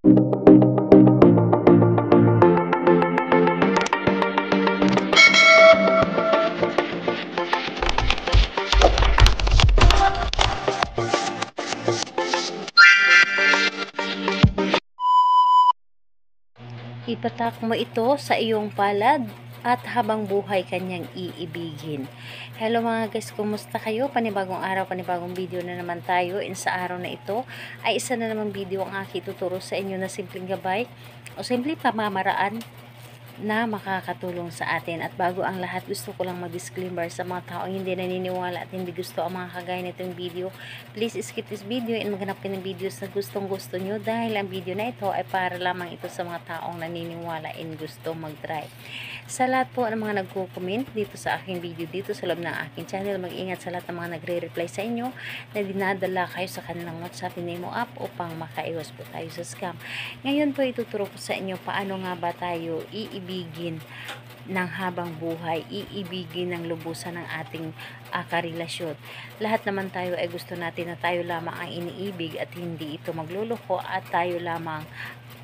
Ipatak mo ito sa iyong palad at habang buhay kanyang iibigin. Hello mga guys, kumusta kayo? Panibagong araw, panibagong video na naman tayo. And sa araw na ito ay isa na namang video ang aking tuturo sa inyo na simpleng gabay o simpleng pamamaraan na makakatulong sa atin. At bago ang lahat, gusto ko lang mag-disclaimer sa mga taong hindi naniniwala at hindi gusto ang mga kagaya nitong video. Please skip this video and maghanap ka ng videos na gustong gusto nyo, dahil ang video na ito ay para lamang ito sa mga taong naniniwala and gusto mag-try. Sa lahat po ng mga nagko-comment dito sa aking video, dito sa loob ng aking channel, mag-ingat sa lahat ng mga nagre-reply sa inyo na dinadala kayo sa kanilang WhatsApp Nemo app upang makaiwas po tayo sa scam. Ngayon po ituturo ko sa inyo paano nga ba tayo iibigin ng habang buhay, iibigin ng lubusan ng ating karelasyon. Lahat naman tayo ay gusto natin na tayo lamang ang iniibig at hindi ito magluloko at tayo lamang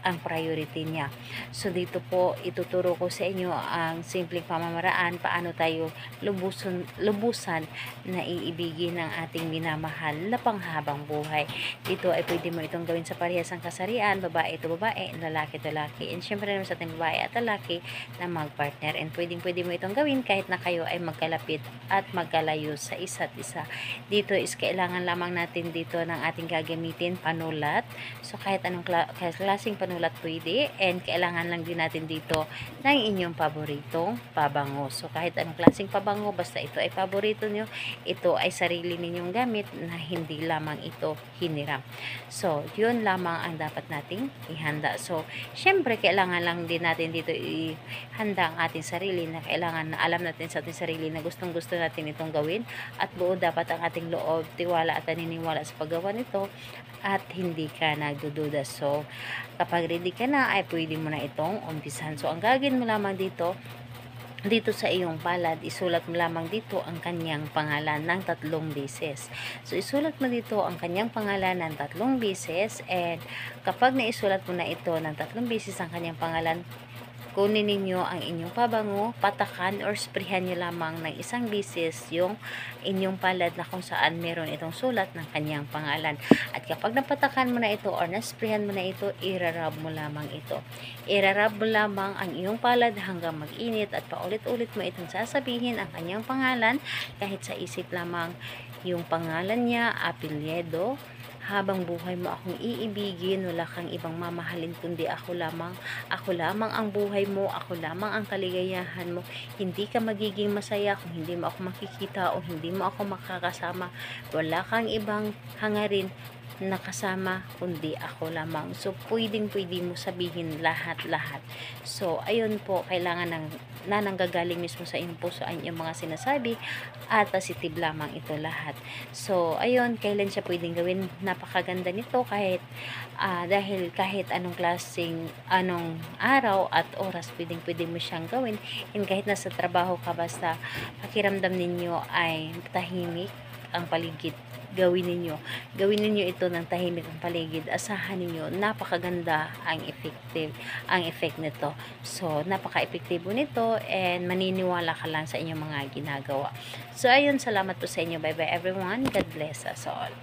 ang priority niya. So dito po ituturo ko sa inyo ang simpleng pamamaraan paano tayo lubusan na iibigin ng ating minamahal na panghabang buhay. Dito ay pwede mo itong gawin sa parehasang kasarian, babae ito babae, lalaki ito lalaki, and syempre naman sa ating babae at lalaki na magpartner. And pwede mo itong gawin kahit na kayo ay magkalapit at magkalayo sa isa't isa. Dito is kailangan lamang natin dito ng ating gagamitin panulat. So kahit anong klaseng panulat pwede, and kailangan lang din natin dito ng inyong paboritong pabango. So kahit anong klaseng pabango, basta ito ay paborito nyo, ito ay sarili ninyong gamit na hindi lamang ito hiniram. So yun lamang ang dapat nating ihanda. So syempre kailangan lang din natin dito ihanda ang ating sarili, na kailangan na alam natin sa ating sarili na gustong gusto natin itong gawin, at buo dapat ang ating loob, tiwala at naniniwala sa paggawa nito, at hindi ka nagdududa. So kapag ready ka na ay pwede mo na itong umpisan. So ang gagawin mo lamang dito sa iyong palad, isulat mo lamang dito ang kanyang pangalan ng 3 beses. So isulat mo dito ang kanyang pangalan ng 3 beses, and kapag naisulat mo na ito ng 3 beses ang kanyang pangalan, kunin ninyo ang inyong pabango, patakan or sprayhan nyo lamang ng 1 beses yung inyong palad na kung saan meron itong sulat ng kanyang pangalan. At kapag napatakan mo na ito or nasprayhan mo na ito, irarab mo lamang ito. Irarab mo lamang ang iyong palad hanggang mag-init, at paulit-ulit mo itong sasabihin ang kanyang pangalan, kahit sa isip lamang yung pangalan niya, apelyido. Habang buhay mo akong iibigin, wala kang ibang mamahalin kundi ako lamang. Ako lamang ang buhay mo, ako lamang ang kaligayahan mo. Hindi ka magiging masaya kung hindi mo ako makikita o hindi mo ako makakasama. Wala kang ibang hangarin na kasama kundi ako lamang. So pwede mo sabihin lahat-lahat. So ayun po, kailangan na nanggagaling mismo sa inyong puso ang inyong mga sinasabi, at positive lamang ito lahat. So ayun, kailan siya pwedeng gawin? Napakaganda nito kahit dahil kahit anong klaseng araw at oras pwede mo siyang gawin, and kahit nasa trabaho ka, basta pakiramdam ninyo ay tahimik ang paligid, gawin ninyo ito ng tahimik ang paligid. Asahan ninyo, napakaganda ang effect nito. So napaka-epektibo nito, and maniniwala ka lang sa inyong mga ginagawa. So ayun, salamat po sa inyo. Bye bye everyone. God bless us all.